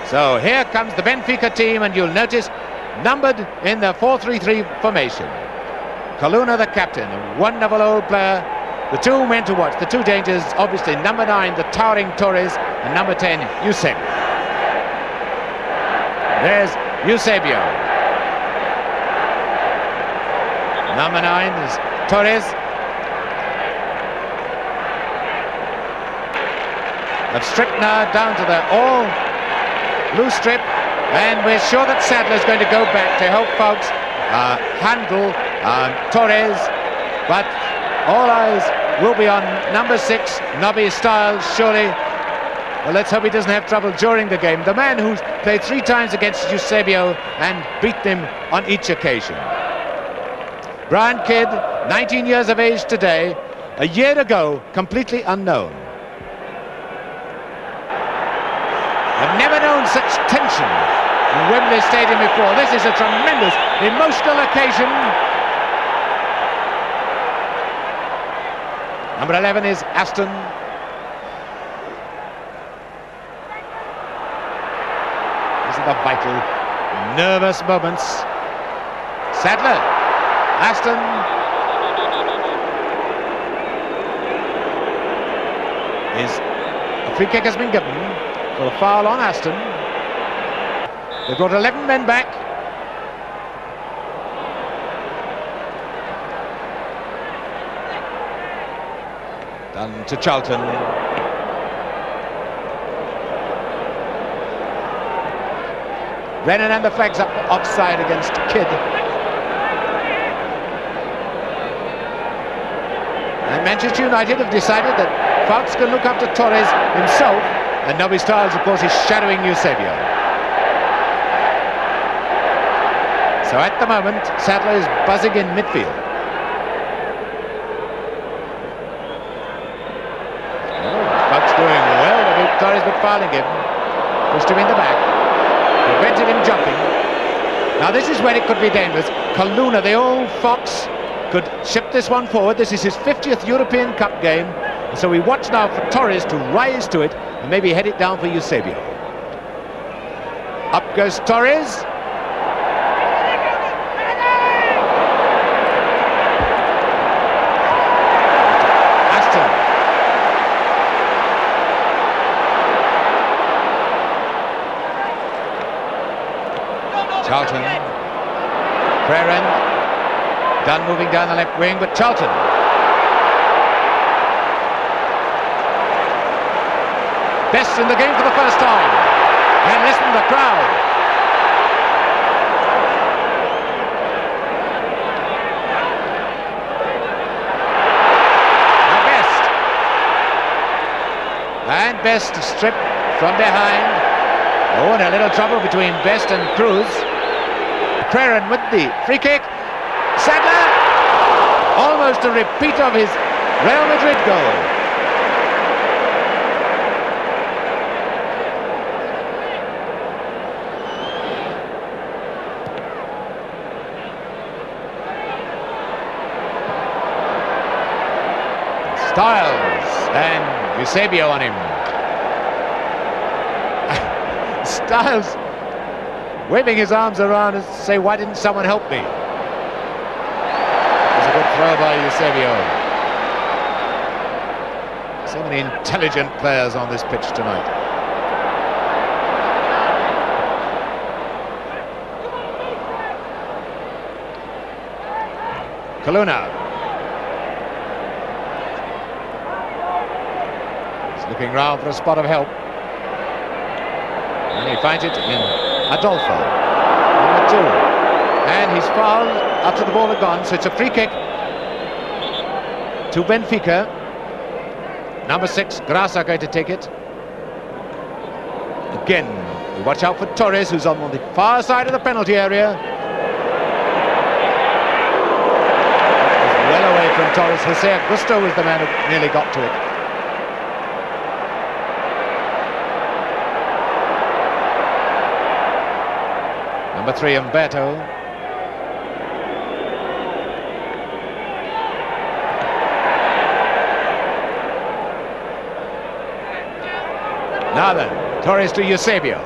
So here comes the Benfica team, and you'll notice numbered in the 4-3-3 formation. Coluna, the captain, a wonderful old player. The two men to watch, the two dangers, obviously number 9, the towering Torres, and number 10, Eusebio. There's Eusebio. Number 9 is Torres. They've stripped now down to the all blue strip, and we're sure that Sadler's going to go back to help folks handle Torres, but all eyes will be on number 6, Nobby Stiles, surely. Well, let's hope he doesn't have trouble during the game. The man who's played 3 times against Eusebio and beaten him on each occasion. Brian Kidd, 19 years of age today, a year ago, completely unknown. I've never known such tension in Wembley Stadium before. This is a tremendous, emotional occasion. Number 11 is Aston. These are the vital, nervous moments. Sadler, Aston. A free kick has been given for a foul on Aston. They've brought 11 men back. Done to Charlton. Brennan and the flags up offside against Kidd. And Manchester United have decided that Fouts can look after Torres himself, and Nobby Stiles, of course, is shadowing Eusebio. So at the moment, Sadler is buzzing in midfield. Fouts doing well. Torres but fouling him. Pushed him in the back. Prevented him jumping. Now this is when it could be dangerous. Coluna, the old fox, could ship this one forward. This is his 50th European Cup game. So we watch now for Torres to rise to it and maybe head it down for Eusebio. Up goes Torres. Aston. Charlton. Preren. Dunn moving down the left wing, but Charlton. Best in the game for the first time. And listen to the crowd. And Best stripped from behind. Oh, and a little trouble between Best and Cruz. Preren with the free kick. Sadler! Almost a repeat of his Real Madrid goal. Stiles and Eusebio on him. Stiles waving his arms around and say, why didn't someone help me? It was a good throw by Eusebio. So many intelligent players on this pitch tonight. Coluna. Looking round for a spot of help. And he finds it in Adolfo, number 2. And he's fouled after the ball had gone, so it's a free kick to Benfica. Number 6, Grasa going to take it. Again, we watch out for Torres, who's on the far side of the penalty area. Well away from Torres. Jose Augusto was the man who nearly got to it. Number 3, Umberto. Now then, Torres to Eusebio.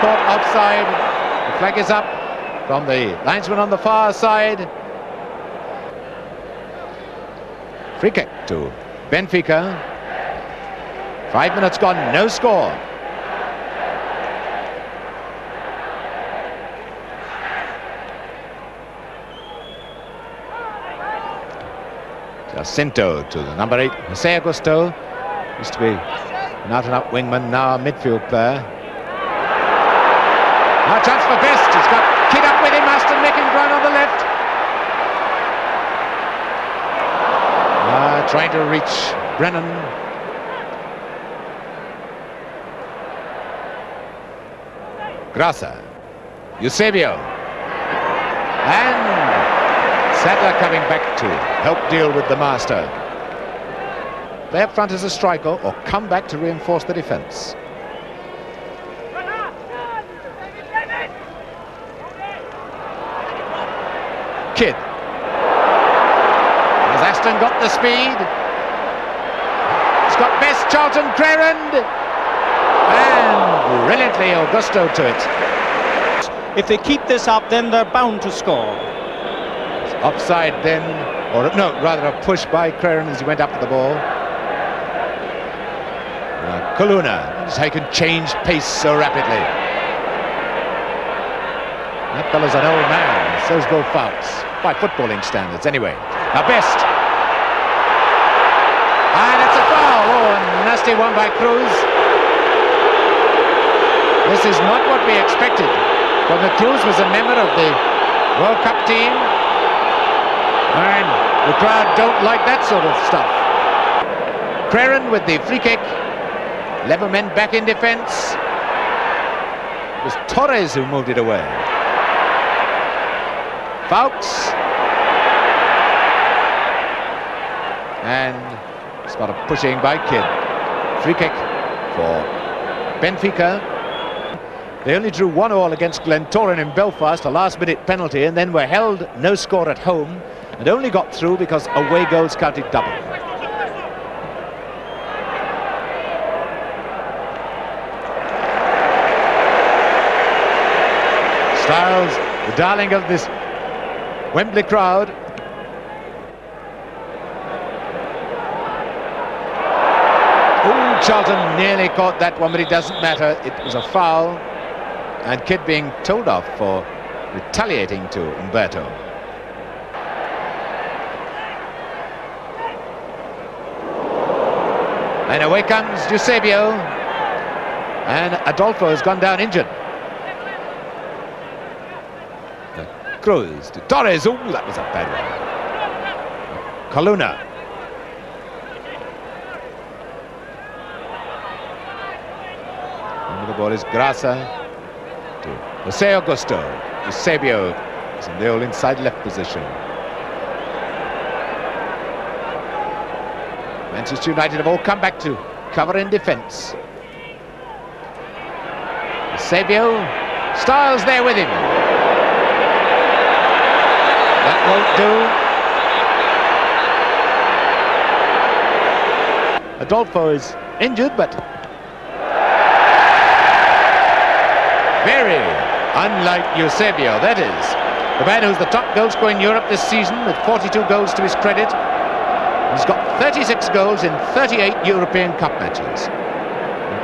caught offside. The flag is up from the linesman on the far side. Free kick to Benfica. 5 minutes gone, no score. Jacinto to the number 8, Jose Augusto. Used to be an out-and-out wingman, now a midfield player. Now chance for Best. He's got Kidd up with him, Aston making ground on the left. Trying to reach Brennan. Grassa. Eusebio. And Sadler coming back to help deal with the master. Play up front as a striker or come back to reinforce the defence. Kidd. Has Aston got the speed? He's got Best, Charlton, Crerand. And brilliantly Augusto to it. If they keep this up, then they're bound to score. It's offside then, or no, rather a push by Crerand as he went up to the ball. Coluna, he can change pace so rapidly. That fella's an old man, so's Bill Fouts, by footballing standards anyway. Now Best. And it's a foul. Oh, a nasty one by Cruz. This is not what we expected. But Cruz was a member of the World Cup team. And the crowd don't like that sort of stuff. Crerand with the free kick. 11 men back in defence. It was Torres who moved it away. Fouts. And spot of pushing by Kidd. Free kick for Benfica. They only drew 1-1 against Glentoran in Belfast, a last-minute penalty, and then were held no score at home and only got through because away goals counted double. Styles, the darling of this Wembley crowd. Ooh, Charlton nearly caught that one, but it doesn't matter. It was a foul. And Kidd being told off for retaliating to Umberto. And away comes Eusebio. And Adolfo has gone down injured. Cruz to Torres. Oh, that was a bad one. Coluna. Under the ball is Grassa. To Jose Augusto. Eusebio is in the old inside left position. Manchester United have all come back to cover in defence. Eusebio. Styles there with him. That won't do. Adolfo is injured, but very unlike Eusebio, that is. The man who's the top goal scorer in Europe this season with 42 goals to his credit. He's got 36 goals in 38 European Cup matches.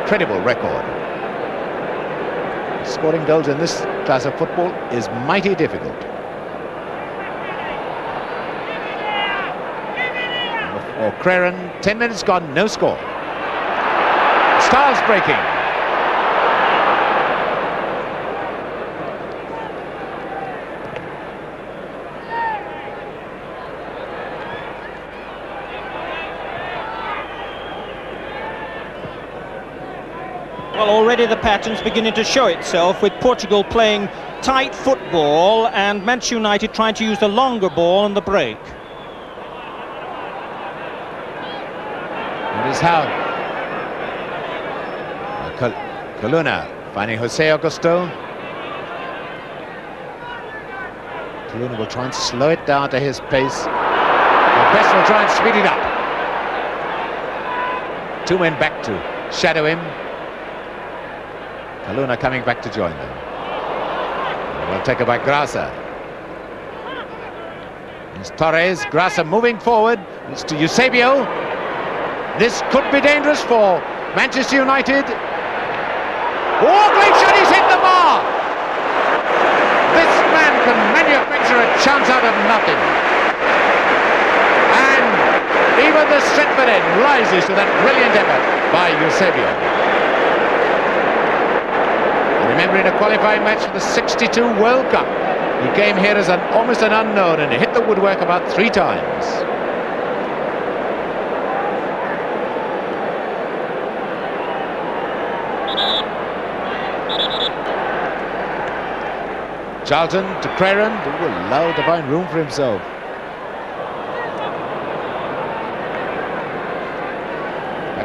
Incredible record. Scoring goals in this class of football is mighty difficult. For Crerand, 10 minutes gone, no score. Styles breaking. Well, already the pattern's beginning to show itself, with Portugal playing tight football and Manchester United trying to use the longer ball on the break. That is how Coluna finding Jose Augusto. Coluna will try and slow it down to his pace. Best will try and speed it up. 2 men back to shadow him. Kaluna coming back to join them. Well taken by Grasa. It's Torres. Grasa moving forward. It's to Eusebio. This could be dangerous for Manchester United. Oh, great shot! He's hit the bar. This man can manufacture a chance out of nothing. And even the Stretford end rises to that brilliant effort by Eusebio. Remember, in a qualifying match for the '62 World Cup, he came here as almost an unknown and hit the woodwork about 3 times. Charlton to Creran, who allowed to find room for himself.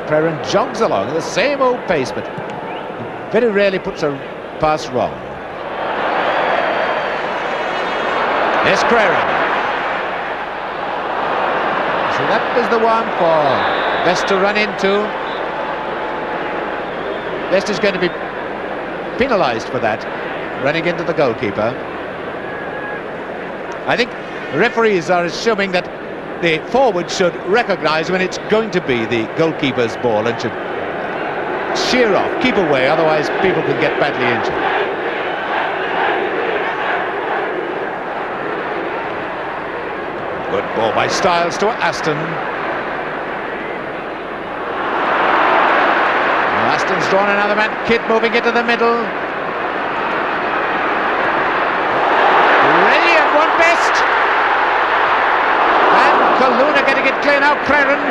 Creran jogs along at the same old pace, but very rarely puts a pass wrong. There's Creran. So that was the one for Best to run into. Best is going to be penalised for that, running into the goalkeeper. I think referees are assuming that the forward should recognise when it's going to be the goalkeeper's ball and should sheer off, keep away, otherwise people could get badly injured. Good ball by Styles to Aston. Aston's drawn another man, Kidd moving into the middle. Ready and one Best. And Kaluna getting it clear now, Creran.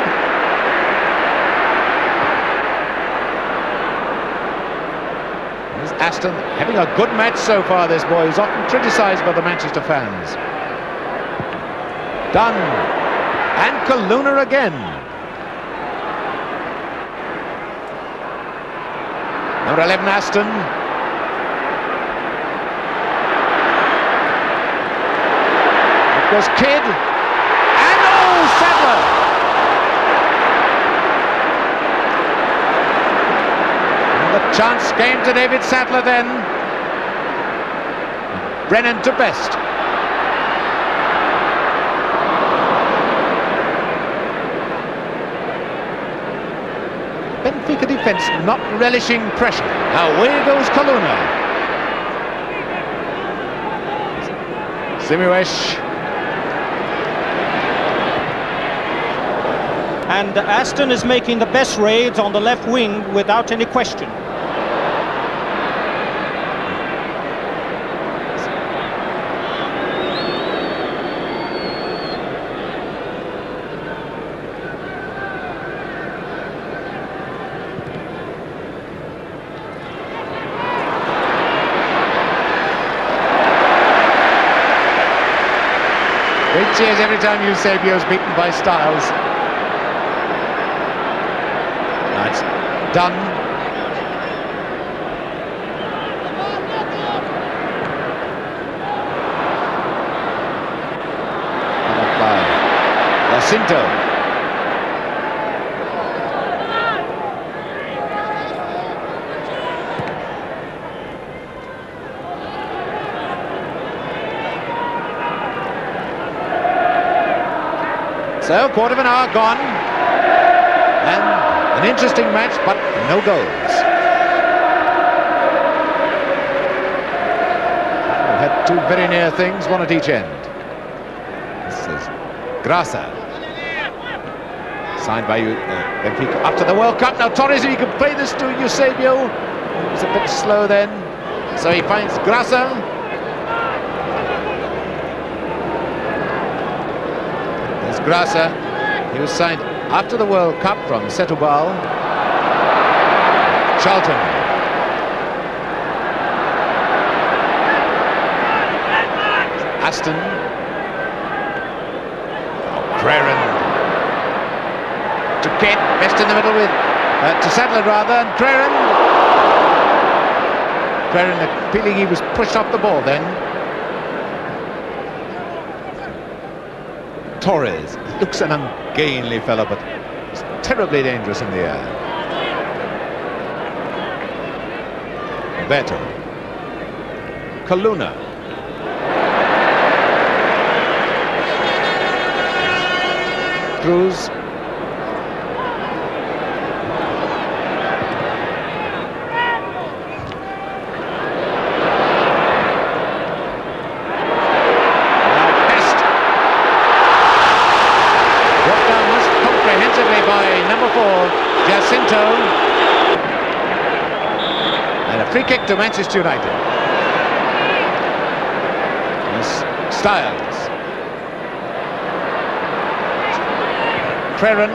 Aston having a good match so far, this boy. He's often criticised by the Manchester fans. Dunn. And Kaluna again. Number 11, Aston. It goes Kidd. And oh, Sadler! The chance came to David Sadler then. Brennan to Best. Benfica defence not relishing pressure. Now away goes Kaluna. Simuesh. And Aston is making the best raids on the left wing without any question. Great cheers every time Eusebio's beaten by Styles. That's done. By Jacinto. So, quarter of an hour gone, and an interesting match, but no goals. We've had 2 very near things, one at each end. This is Grasa, signed by Benfica up to the World Cup. Now Torres, if he can play this to Eusebio, he was a bit slow then, so he finds Grasa. Grasa, he was signed after the World Cup from Setúbal. Charlton. Aston. Creran. To Kidd, Best in the middle with, to Sadler rather, and Creran. Creran feeling he was pushed off the ball then. Torres looks an ungainly fellow, but he's terribly dangerous in the air. Umberto. Coluna. Cruz. By number 4, Jacinto. And a free kick to Manchester United. Styles. Creran.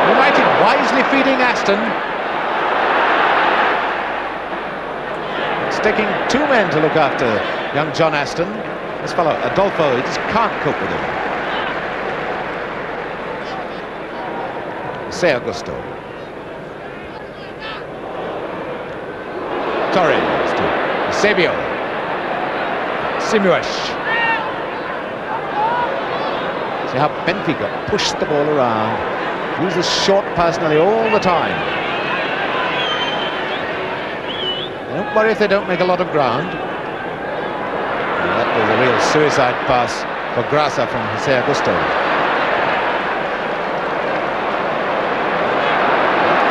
United wisely feeding Aston. It's taking 2 men to look after young John Aston. This fellow, Adolfo, he just can't cope with him. Augusto. Torres to Eusebio. Simuesh. See how Benfica pushed the ball around. Use the short pass nearly all the time. They don't worry if they don't make a lot of ground. And that was a real suicide pass for Grasa from Jose Augusto.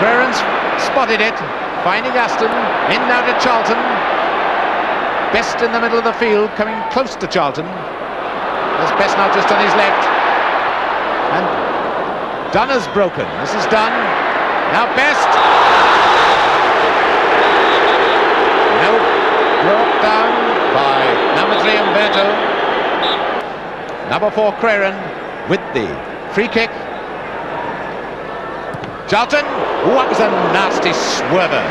Creran's spotted it, finding Aston, in now to Charlton. Best in the middle of the field, coming close to Charlton. There's Best now just on his left. And Dunner's broken. This is Dunn. Now Best. No, brought down by number 3 Umberto. Number 4 Creran with the free kick. Charlton, what was a nasty swerver.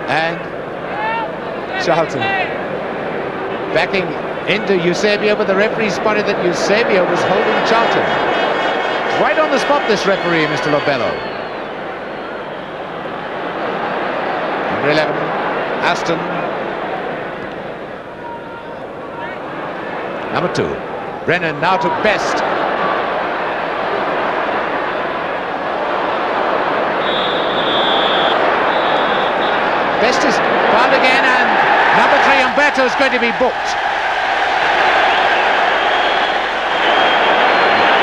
And Charlton backing into Eusebio, but the referee spotted that Eusebio was holding Charlton. Right on the spot, this referee, Mr. Lobello. Number 11. Aston. Number 2. Brennan now to Best. Best is found again, and number 3 Umberto is going to be booked.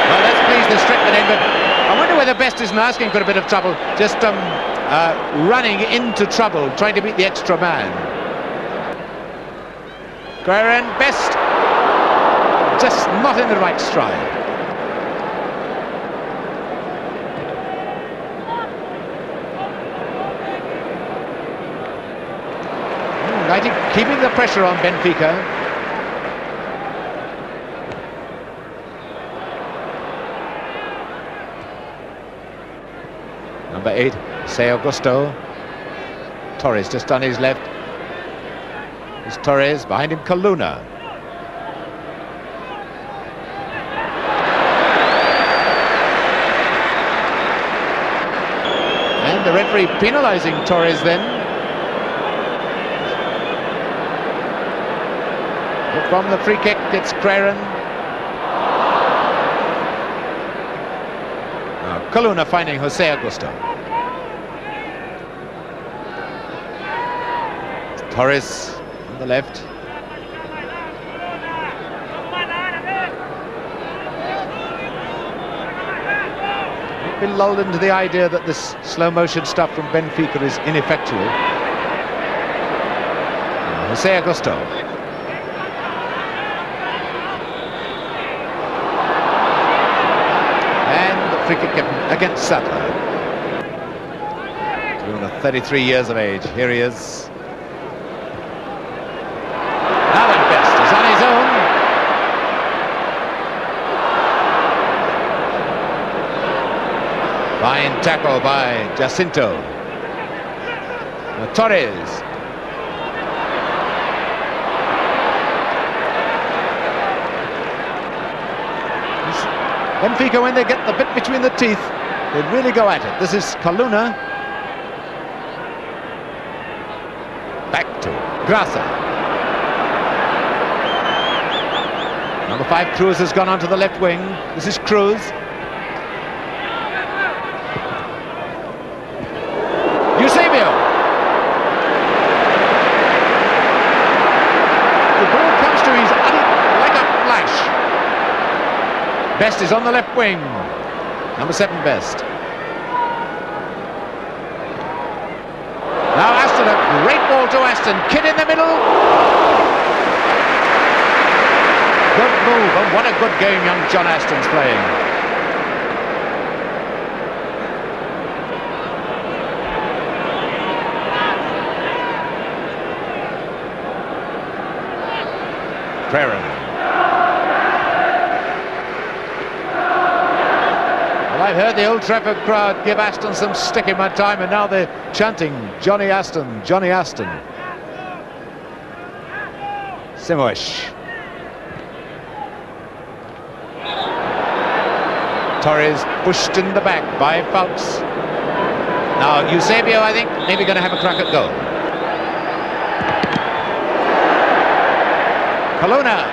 Well, let's please the Strickland end, but I wonder whether Best isn't asking for a bit of trouble. Just running into trouble, trying to beat the extra man. Creran, Best, just not in the right stride. United keeping the pressure on Benfica. Number 8. Jose Augusto. Torres just on his left. It's Torres, behind him Coluna. And the referee penalising Torres then. From the free kick, it's Creran. Now Coluna finding Jose Augusto. Torres on the left. We've been lulled into the idea that this slow motion stuff from Benfica is ineffectual. Now, Jose Augusto. And the free kick against Sadler. 33 years of age. Here he is. Fine tackle by Jacinto. Torres. Benfica, when they get the bit between the teeth, they really go at it. This is Coluna. Back to Grasa. Number 5, Cruz, has gone onto the left wing. This is Cruz. Eusebio. The ball comes to his like a flash. Best is on the left wing. Number 7, Best. Now Aston, a great ball to Aston. Kidd in the middle. Good move, and what a good game young John Aston's playing. Creren. Well, I've heard the Old Trafford crowd give Aston some stick in my time, and now they're chanting Johnny Aston, Johnny Aston. Simoes. Torres pushed in the back by Fouts. Now Eusebio, I think, maybe going to have a crack at goal. Colonna.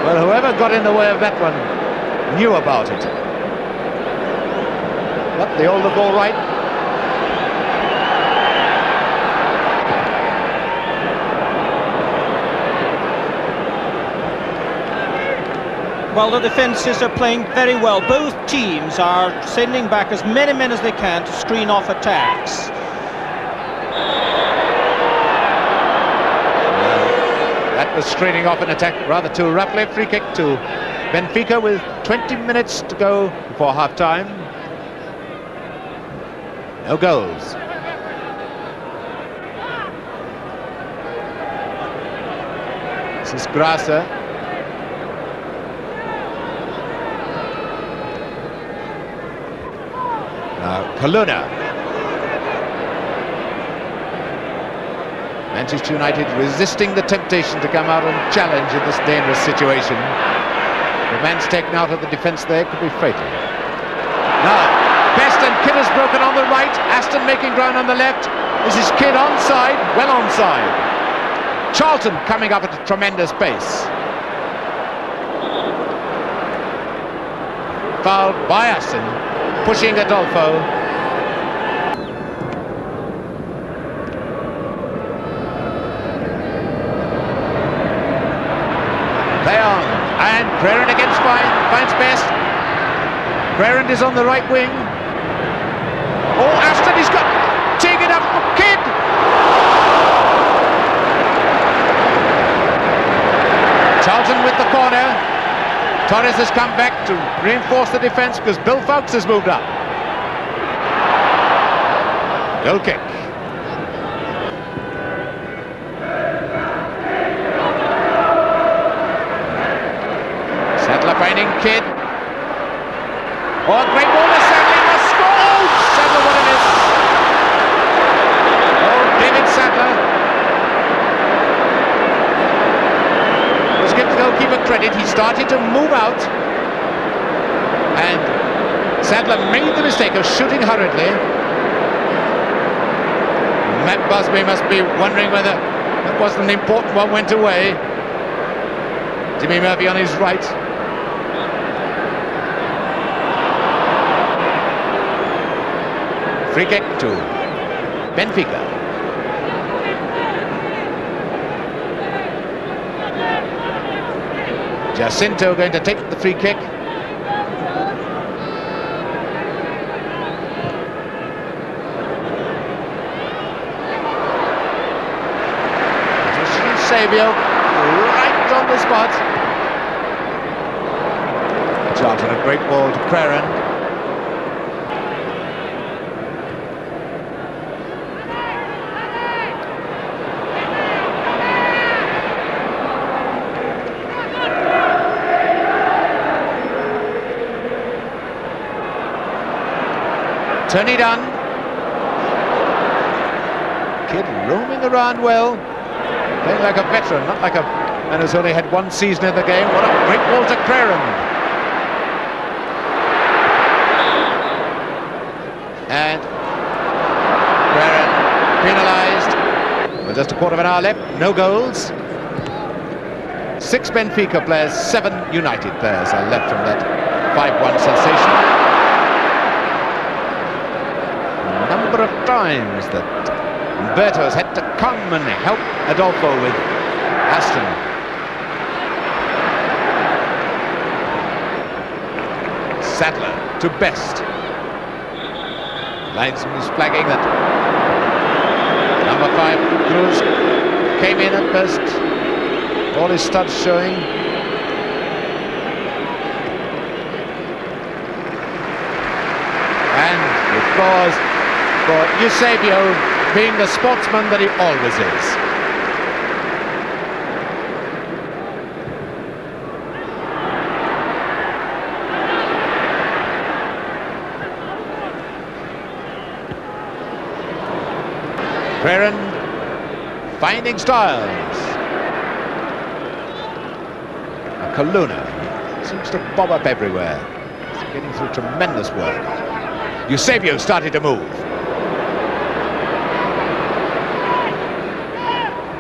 Well, whoever got in the way of that one knew about it. But they hold the ball right. Well, the defences are playing very well. Both teams are sending back as many men as they can to screen off attacks. That was screening off an attack rather too roughly. Free kick to Benfica with 20 minutes to go before half-time. No goals. This is Grasa. Colonna. Manchester United resisting the temptation to come out and challenge in this dangerous situation. The man's taken out of the defence there, could be fatal. Now, Best and Kidd has broken on the right. Aston making ground on the left. This is Kidd onside, well onside. Charlton coming up at a tremendous pace. Fouled by Aston, pushing Adolfo. And Creren against finds Best. Creren is on the right wing. Oh, Aston, he's got teeing it up for Kidd. Charlton with the corner. Torres has come back to reinforce the defence because Bill Fouts has moved up. Goal kick. Finding Kidd. Oh, a great ball to Sadler, must score! Oh, Sadler, what a miss! Oh, David Sadler. Let's give the goalkeeper credit. He started to move out, and Sadler made the mistake of shooting hurriedly. Matt Busby must be wondering whether that wasn't an important one, went away. Jimmy Murphy on his right. Free kick to Benfica. Jacinto going to take the free kick. Eusebio right on the spot. Charlton, a great ball to Creren. Tony Dunn. Kidd roaming around well, playing like a veteran, not like a man who's only had one season in the game. What a great ball to Creren. And Creren penalised. Well, just a quarter of an hour left, no goals. 6 Benfica players, 7 United players are left from that 5-1 sensation. A number of times that Umberto has had to come and help Adolfo with Aston. Sadler to Best. Linesman is flagging that number 5 Cruz came in at Best. All his studs showing. And the applause for Eusebio being the sportsman that he always is. Preren finding Styles. Kaluna seems to bob up everywhere. He's getting through tremendous work. Eusebio started to move.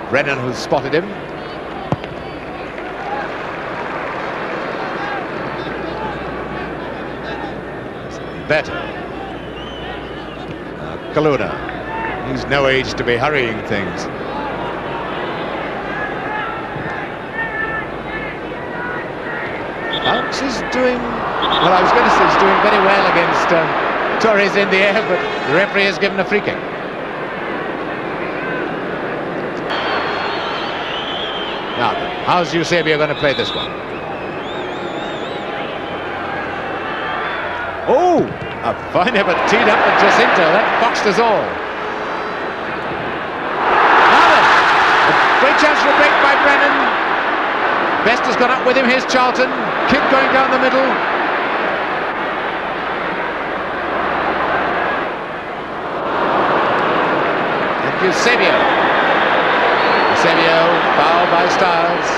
Brennan, who spotted him. Better. Kaluna. He's no age to be hurrying things. Alex is doing, well, I was going to say he's doing very well against Torres in the air, but the referee has given a free kick. Now, how's Eusebio going to play this one? Oh, a fine effort teed up with Jacinto. That boxed us all. Now then, a great chance for a break by Brennan. Best has gone up with him. Here's Charlton. Kidd going down the middle. And Eusebio. Eusebio, foul by Styles.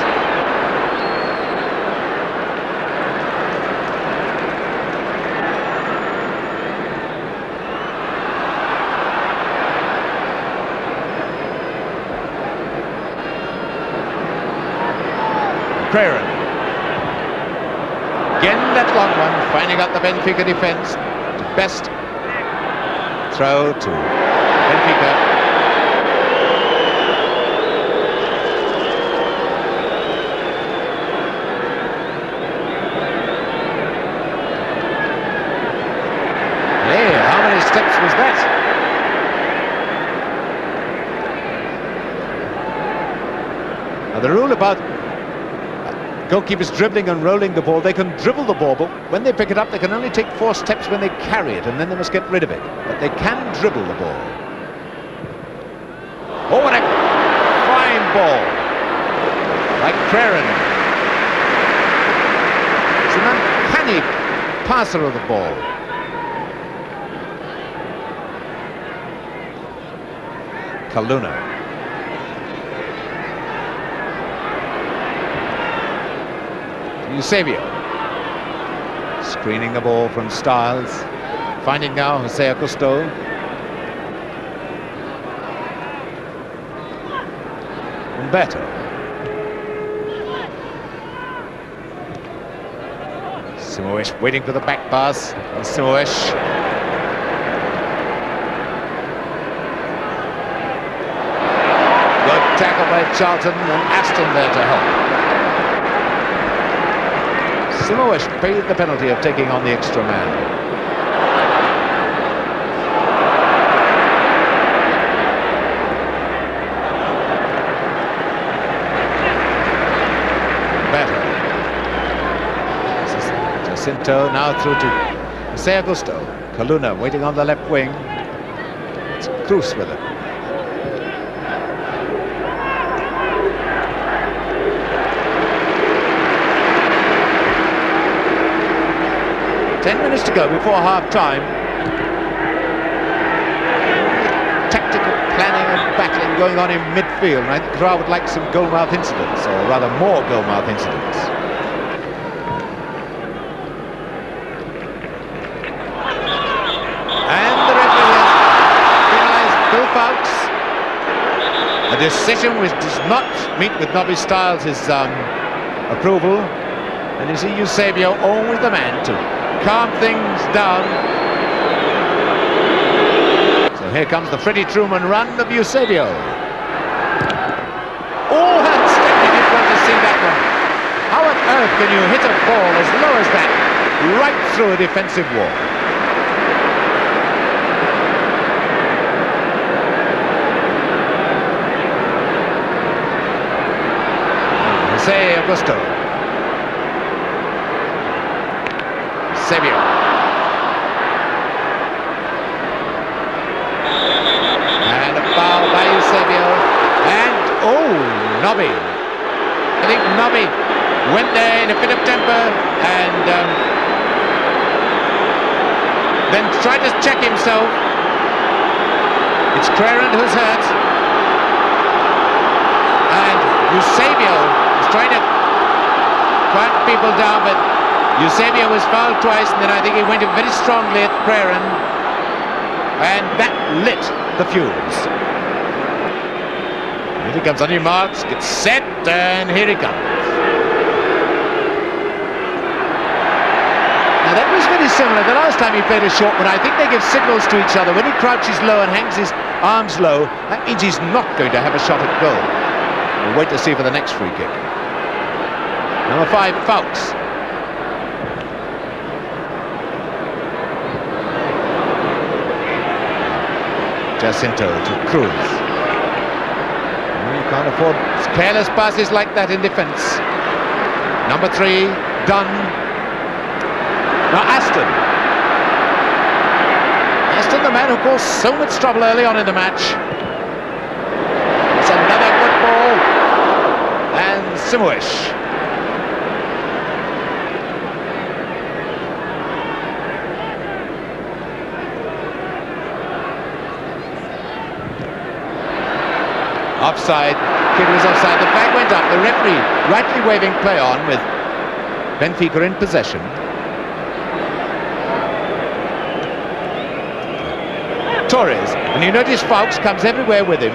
Preren. Again that long one, finding out the Benfica defence. Best throw to Benfica. Hey, how many steps was that? Now the rule about goalkeepers dribbling and rolling the ball, they can dribble the ball, but when they pick it up, they can only take 4 steps when they carry it, and then they must get rid of it. But they can dribble the ball. Oh, what a fine ball! Like Preren. It's an uncanny passer of the ball. Kaluna. Eusebio screening the ball from Styles, finding now Jose Augusto. Umberto. Simoes waiting for the back pass. And Simoes. Good tackle by Charlton and Aston there to help. Simoes paid the penalty of taking on the extra man. Better. This is Jacinto now through to Jose Augusto. Kaluna waiting on the left wing. It's Cruz with it. Minutes to go before half-time. Tactical planning and battling going on in midfield, and I think the crowd would like some goal-mouth incidents, or rather more goal-mouth incidents. And the referee has penalised Bill Fowkes. A decision which does not meet with Nobby Styles' approval. And you see Eusebio always the man to calm things down. So here comes the Freddie Truman run of Eusebio. All hands stepping in front to see that one. How on earth can you hit a ball as low as that right through a defensive wall? Jose Augusto. Eusebio. And a foul by Eusebio. And, oh, Nobby. I think Nobby went there in a bit of temper and then tried to check himself. It's Crerand who's hurt. And Eusebio is trying to quiet people down, but Eusebio was fouled twice, and then I think he went in very strongly at Crerand, and that lit the fuse. Here he comes on your marks, gets set, and here he comes. Now that was very similar. The last time he played a short one, I think they give signals to each other. When he crouches low and hangs his arms low, that means he's not going to have a shot at goal. We'll wait to see for the next free kick. Number 5, Fawkes. Jacinto to Cruz. You can't afford careless passes like that in defence. Number 3, Dunn. Now Aston. Aston, the man who caused so much trouble early on in the match. It's another good ball. And Simoish. Offside. Kid was offside. The flag went up. The referee rightly waving play on with Benfica in possession. Torres, and you notice Fawkes comes everywhere with him.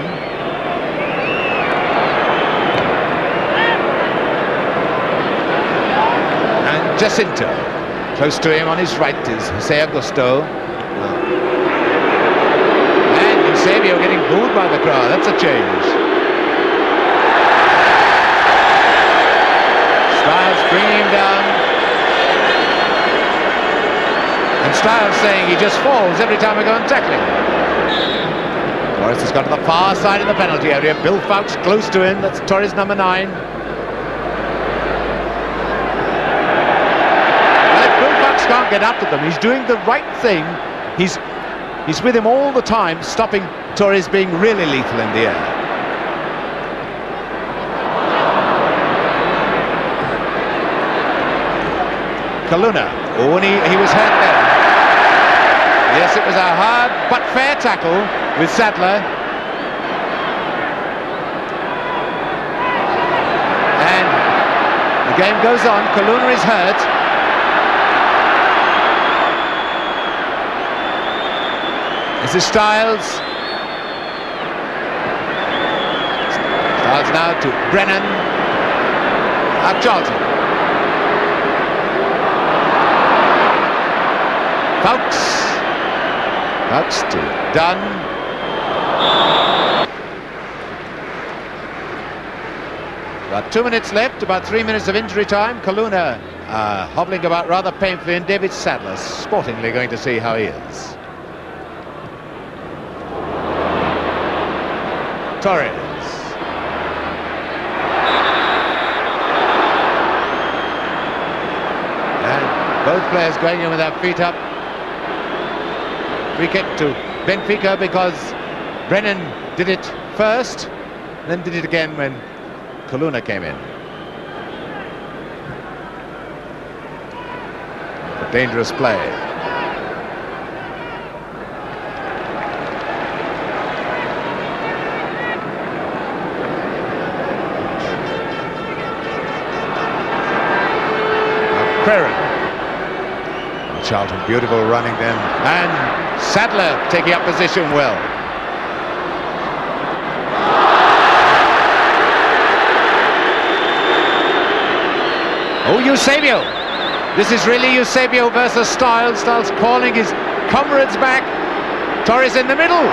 And Jacinto, close to him on his right is Jose Augusto. And Eusebio getting booed by the crowd. That's a change. Styles bringing him down. And Styles saying he just falls every time we go and tackle him. Torres has got to the far side of the penalty area. Bill Fawkes close to him. That's Torres, number 9. Well, if Bill Fawkes can't get up to them, he's doing the right thing. He's with him all the time, stopping Torres being really lethal in the air. Kaluna. Oh, and he was hurt there. Yes, it was a hard but fair tackle with Sadler. And the game goes on. Kaluna is hurt. This is Styles. Styles now to Brennan. Charlton. Fawkes. Fawkes to Dunn. About 2 minutes left, about 3 minutes of injury time. Kaluna hobbling about rather painfully, and David Sadler sportingly going to see how he is. Torres. And both players going in with their feet up. Free kick to Benfica because Brennan did it first, then did it again when Kaluna came in. A dangerous play. Crerand. Charlton, beautiful running then, and Sadler taking up position well. Oh, Eusebio. This is really Eusebio versus Styles. Styles calling his comrades back. Torres in the middle.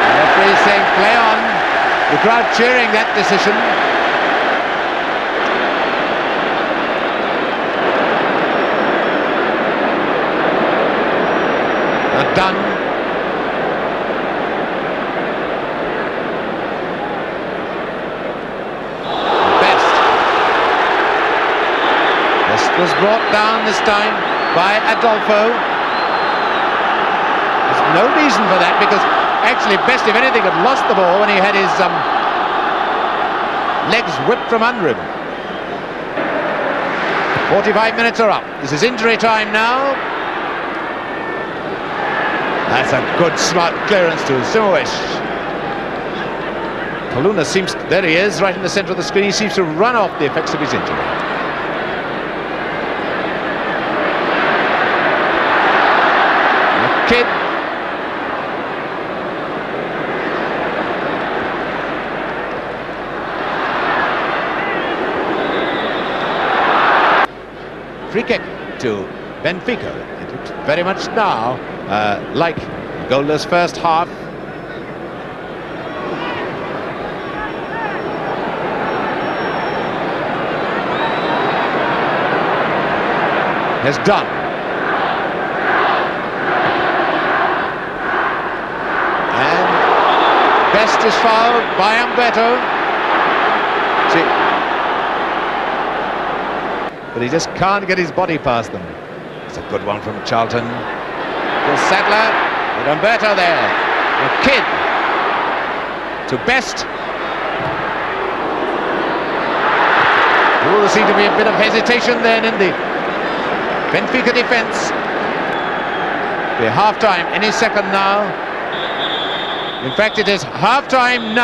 The referee saying play on. The crowd cheering that decision. Done. Best. This was brought down this time by Adolfo. There's no reason for that, because actually Best, if anything, had lost the ball when he had his legs whipped from under him. 45 minutes are up. This is injury time now. That's a good, smart clearance to Simovic. Coluna seems... There he is, right in the centre of the screen. He seems to run off the effects of his injury. The kid. Free kick to Benfica. It looks very much now like goalless first half. Has done. And Best is fouled by Umberto. See, but he just can't get his body past them. It's a good one from Charlton. To Sadler, with Umberto there. The kid to Best. Oh, there seemed to be a bit of hesitation then in the Benfica defence. Be half-time any second now. In fact, it is half-time now.